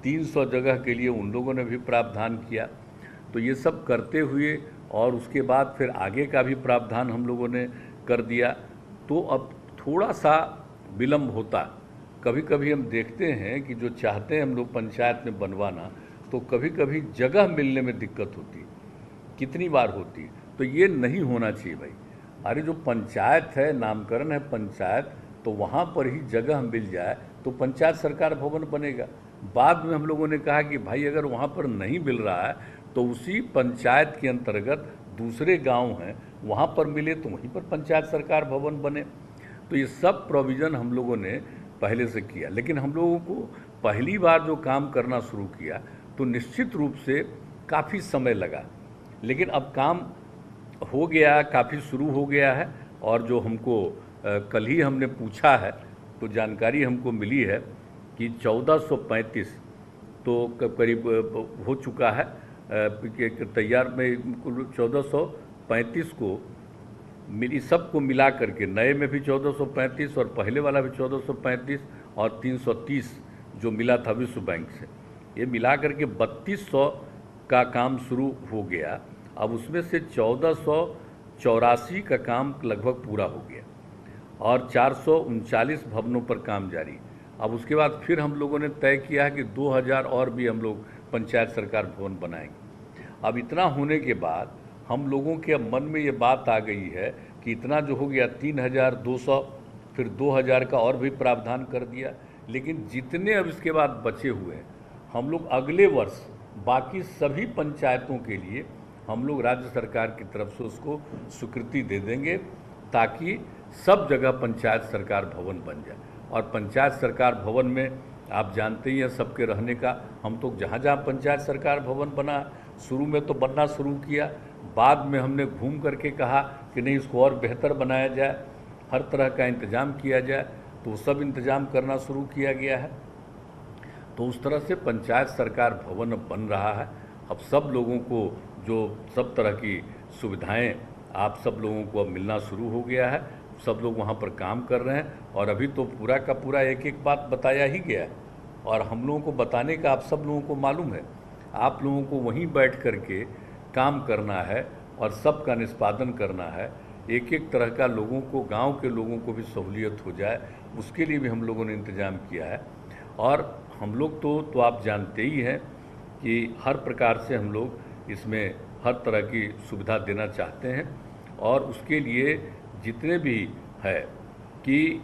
300 जगह के लिए उन लोगों ने भी प्रावधान किया। तो ये सब करते हुए और उसके बाद फिर आगे का भी प्रावधान हम लोगों ने कर दिया। तो अब थोड़ा सा विलम्ब होता। कभी कभी हम देखते हैं कि जो चाहते हैं हम लोग पंचायत में बनवाना, तो कभी कभी जगह मिलने में दिक्कत होती, कितनी बार होती। तो ये नहीं होना चाहिए भाई। अरे जो पंचायत है, नामकरण है पंचायत, तो वहाँ पर ही जगह मिल जाए तो पंचायत सरकार भवन बनेगा। बाद में हम लोगों ने कहा कि भाई अगर वहाँ पर नहीं मिल रहा है तो उसी पंचायत के अंतर्गत दूसरे गांव हैं, वहाँ पर मिले तो वहीं पर पंचायत सरकार भवन बने। तो ये सब प्रोविज़न हम लोगों ने पहले से किया। लेकिन हम लोगों को पहली बार जो काम करना शुरू किया तो निश्चित रूप से काफ़ी समय लगा, लेकिन अब काम हो गया, काफ़ी शुरू हो गया है। और जो हमको कल ही हमने पूछा है तो जानकारी हमको मिली है कि 1435 तो करीब हो चुका है कि तैयार में। 1435 को मिली, सबको मिला करके नए में भी 1435 और पहले वाला भी 1435 और 330 जो मिला था विश्व बैंक से, ये मिला करके 3200 का काम शुरू हो गया। अब उसमें से 1484 का काम लगभग पूरा हो गया और 439 भवनों पर काम जारी। अब उसके बाद फिर हम लोगों ने तय किया है कि 2000 और भी हम लोग पंचायत सरकार भवन बनाएंगे। अब इतना होने के बाद हम लोगों के अब मन में ये बात आ गई है कि इतना जो हो गया 3200, फिर 2000 का और भी प्रावधान कर दिया। लेकिन जितने अब इसके बाद बचे हुए हैं, हम लोग अगले वर्ष बाकी सभी पंचायतों के लिए हम लोग राज्य सरकार की तरफ से उसको स्वीकृति दे देंगे, ताकि सब जगह पंचायत सरकार भवन बन जाए। और पंचायत सरकार भवन में आप जानते ही हैं सबके रहने का, हम तो जहाँ जहाँ पंचायत सरकार भवन बना, शुरू में तो बनना शुरू किया, बाद में हमने घूम करके कहा कि नहीं इसको और बेहतर बनाया जाए, हर तरह का इंतज़ाम किया जाए, तो सब इंतज़ाम करना शुरू किया गया है। तो उस तरह से पंचायत सरकार भवन अब बन रहा है। अब सब लोगों को जो सब तरह की सुविधाएं आप सब लोगों को अब मिलना शुरू हो गया है, सब लोग वहाँ पर काम कर रहे हैं। और अभी तो पूरा का पूरा एक एक बात बताया ही गया है, और हम लोगों को बताने का आप सब लोगों को मालूम है। आप लोगों को वहीं बैठ कर के काम करना है और सब का निष्पादन करना है। एक एक तरह का लोगों को, गांव के लोगों को भी सहूलियत हो जाए, उसके लिए भी हम लोगों ने इंतज़ाम किया है। और हम लोग तो आप जानते ही हैं कि हर प्रकार से हम लोग इसमें हर तरह की सुविधा देना चाहते हैं। और उसके लिए जितने भी है कि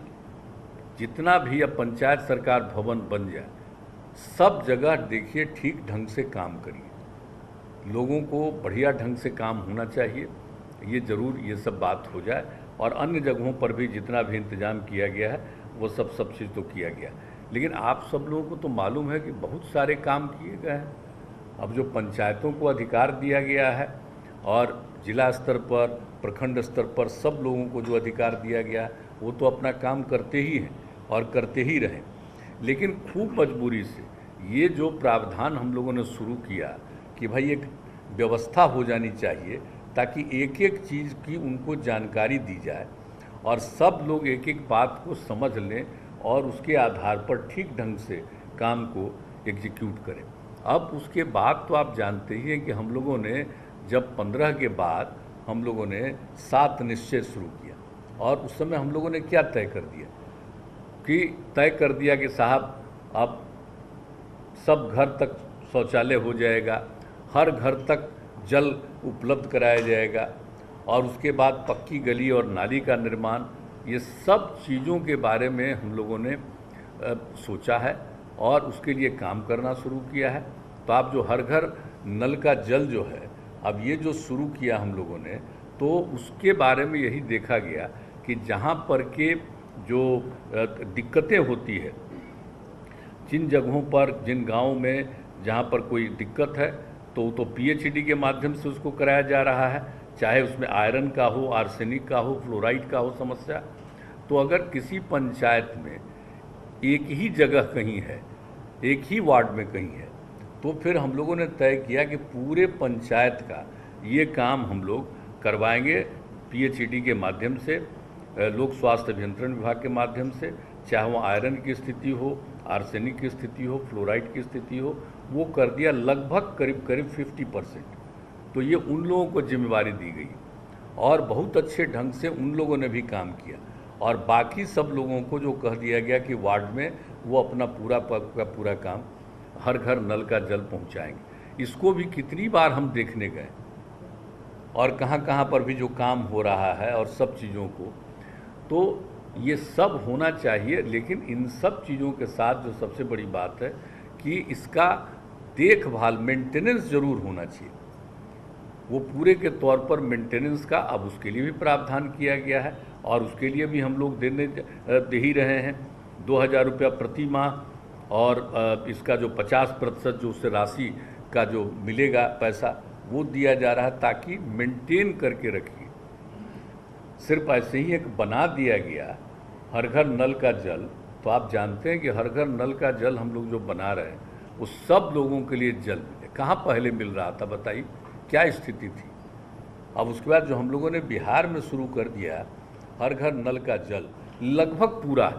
जितना भी अब पंचायत सरकार भवन बन जाए, सब जगह देखिए ठीक ढंग से काम करिए, लोगों को बढ़िया ढंग से काम होना चाहिए, ये ज़रूर ये सब बात हो जाए। और अन्य जगहों पर भी जितना भी इंतज़ाम किया गया है वो सब चीज़ तो किया गया। लेकिन आप सब लोगों को तो मालूम है कि बहुत सारे काम किए गए हैं। अब जो पंचायतों को अधिकार दिया गया है और जिला स्तर पर, प्रखंड स्तर पर सब लोगों को जो अधिकार दिया गया है, वो तो अपना काम करते ही हैं और करते ही रहें। लेकिन खूब मजबूरी से ये जो प्रावधान हम लोगों ने शुरू किया कि भाई एक व्यवस्था हो जानी चाहिए, ताकि एक एक चीज़ की उनको जानकारी दी जाए और सब लोग एक एक बात को समझ लें और उसके आधार पर ठीक ढंग से काम को एग्जीक्यूट करें। अब उसके बाद तो आप जानते ही हैं कि हम लोगों ने जब 15 के बाद हम लोगों ने 7 निश्चय शुरू किया, और उस समय हम लोगों ने क्या तय कर दिया कि साहब अब सब घर तक शौचालय हो जाएगा, हर घर तक जल उपलब्ध कराया जाएगा, और उसके बाद पक्की गली और नाली का निर्माण, ये सब चीज़ों के बारे में हम लोगों ने सोचा है और उसके लिए काम करना शुरू किया है। तो आप जो हर घर नल का जल जो है, अब ये जो शुरू किया हम लोगों ने, तो उसके बारे में यही देखा गया कि जहाँ पर के जो दिक्कतें होती है, जिन जगहों पर, जिन गाँव में जहाँ पर कोई दिक्कत है, तो पीएचईडी के माध्यम से उसको कराया जा रहा है, चाहे उसमें आयरन का हो, आर्सेनिक का हो, फ्लोराइड का हो समस्या। तो अगर किसी पंचायत में एक ही जगह कहीं है, एक ही वार्ड में कहीं है, तो फिर हम लोगों ने तय किया कि पूरे पंचायत का ये काम हम लोग करवाएंगे पीएचईडी के माध्यम से। लोक स्वास्थ्य अभियंत्रण विभाग के माध्यम से, चाहे वो आयरन की स्थिति हो, आर्सेनिक की स्थिति हो, फ्लोराइड की स्थिति हो, वो कर दिया लगभग करीब करीब 50%। तो ये उन लोगों को जिम्मेवारी दी गई और बहुत अच्छे ढंग से उन लोगों ने भी काम किया, और बाकी सब लोगों को जो कह दिया गया कि वार्ड में वो अपना पूरा काम हर घर नल का जल पहुंचाएंगे। इसको भी कितनी बार हम देखने गए और कहाँ कहाँ पर भी जो काम हो रहा है और सब चीज़ों को, तो ये सब होना चाहिए। लेकिन इन सब चीज़ों के साथ जो सबसे बड़ी बात है कि इसका देखभाल, मेंटेनेंस ज़रूर होना चाहिए। वो पूरे के तौर पर मेंटेनेंस का अब उसके लिए भी प्रावधान किया गया है और उसके लिए भी हम लोग दे ही रहे हैं 2000 रुपया प्रति माह, और इसका जो 50% जो उससे राशि का जो मिलेगा पैसा वो दिया जा रहा है, ताकि मेंटेन करके रखिए। सिर्फ ऐसे ही एक बना दिया गया हर घर नल का जल, तो आप जानते हैं कि हर घर नल का जल हम लोग जो बना रहे हैं वो सब लोगों के लिए जल मिले। कहाँ पहले मिल रहा था बताइए, क्या स्थिति थी? अब उसके बाद जो हम लोगों ने बिहार में शुरू कर दिया हर घर नल का जल, लगभग पूरा,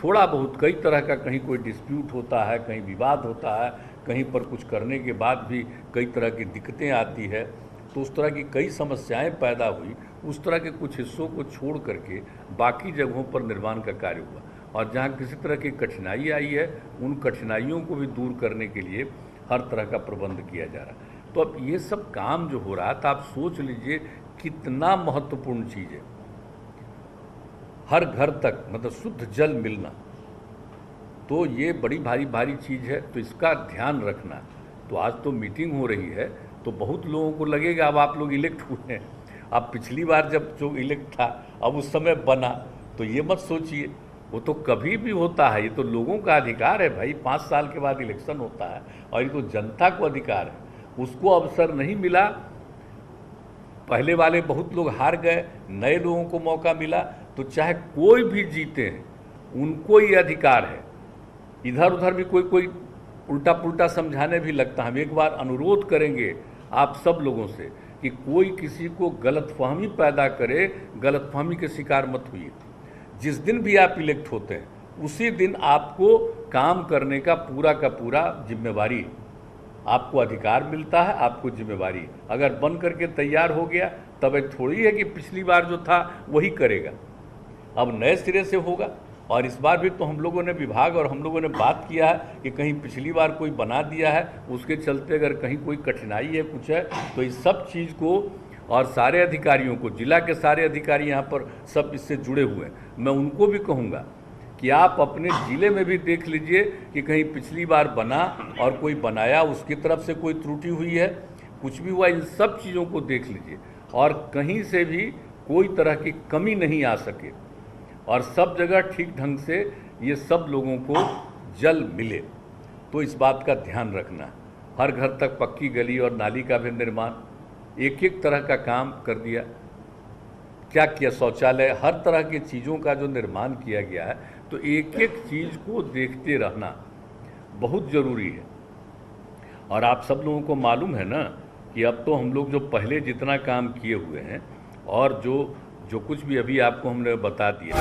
थोड़ा बहुत कई तरह का कहीं कोई डिस्प्यूट होता है, कहीं विवाद होता है, कहीं पर कुछ करने के बाद भी कई तरह की दिक्कतें आती है, तो उस तरह की कई समस्याएं पैदा हुई। उस तरह के कुछ हिस्सों को छोड़ करके बाकी जगहों पर निर्माण का कार्य हुआ, और जहाँ किसी तरह की कठिनाई आई है उन कठिनाइयों को भी दूर करने के लिए हर तरह का प्रबंध किया जा रहा है। तो अब ये सब काम जो हो रहा है, तो आप सोच लीजिए कितना महत्वपूर्ण चीज़ है हर घर तक मतलब शुद्ध जल मिलना। तो ये बड़ी भारी चीज़ है, तो इसका ध्यान रखना। तो आज तो मीटिंग हो रही है, तो बहुत लोगों को लगेगा अब आप लोग इलेक्ट हुए हैं। अब पिछली बार जब जो इलेक्ट था अब उस समय बना, तो ये मत सोचिए, वो तो कभी भी होता है, ये तो लोगों का अधिकार है भाई। 5 साल के बाद इलेक्शन होता है और ये तो जनता को अधिकार है। उसको अवसर नहीं मिला, पहले वाले बहुत लोग हार गए, नए लोगों को मौका मिला, तो चाहे कोई भी जीते हैं उनको ये अधिकार है। इधर उधर भी कोई उल्टा पुल्टा समझाने भी लगता है। हम एक बार अनुरोध करेंगे आप सब लोगों से कि कोई किसी को गलतफहमी पैदा करे, गलतफहमी के शिकार मत हुई। जिस दिन भी आप इलेक्ट होते हैं उसी दिन आपको काम करने का पूरा जिम्मेवारी, आपको अधिकार मिलता है, आपको जिम्मेवारी। अगर बन करके तैयार हो गया तब एक थोड़ी है कि पिछली बार जो था वही करेगा, अब नए सिरे से होगा। और इस बार भी तो हम लोगों ने विभाग और हम लोगों ने बात किया है कि कहीं पिछली बार कोई बना दिया है, उसके चलते अगर कहीं कोई कठिनाई है, कुछ है, तो इस सब चीज़ को और सारे अधिकारियों को, जिला के सारे अधिकारी यहाँ पर सब इससे जुड़े हुए हैं, मैं उनको भी कहूँगा कि आप अपने ज़िले में भी देख लीजिए कि कहीं पिछली बार बना और कोई बनाया उसकी तरफ से कोई त्रुटि हुई है, कुछ भी हुआ, इन सब चीज़ों को देख लीजिए और कहीं से भी कोई तरह की कमी नहीं आ सके और सब जगह ठीक ढंग से ये सब लोगों को जल मिले। तो इस बात का ध्यान रखना। हर घर तक पक्की गली और नाली का भी निर्माण, एक तरह का काम कर दिया। क्या किया, शौचालय, हर तरह की चीज़ों का जो निर्माण किया गया है, तो एक चीज़ को देखते रहना बहुत ज़रूरी है। और आप सब लोगों को मालूम है ना कि अब तो हम लोग जो पहले जितना काम किए हुए हैं और जो कुछ भी अभी आपको हमने बता दिया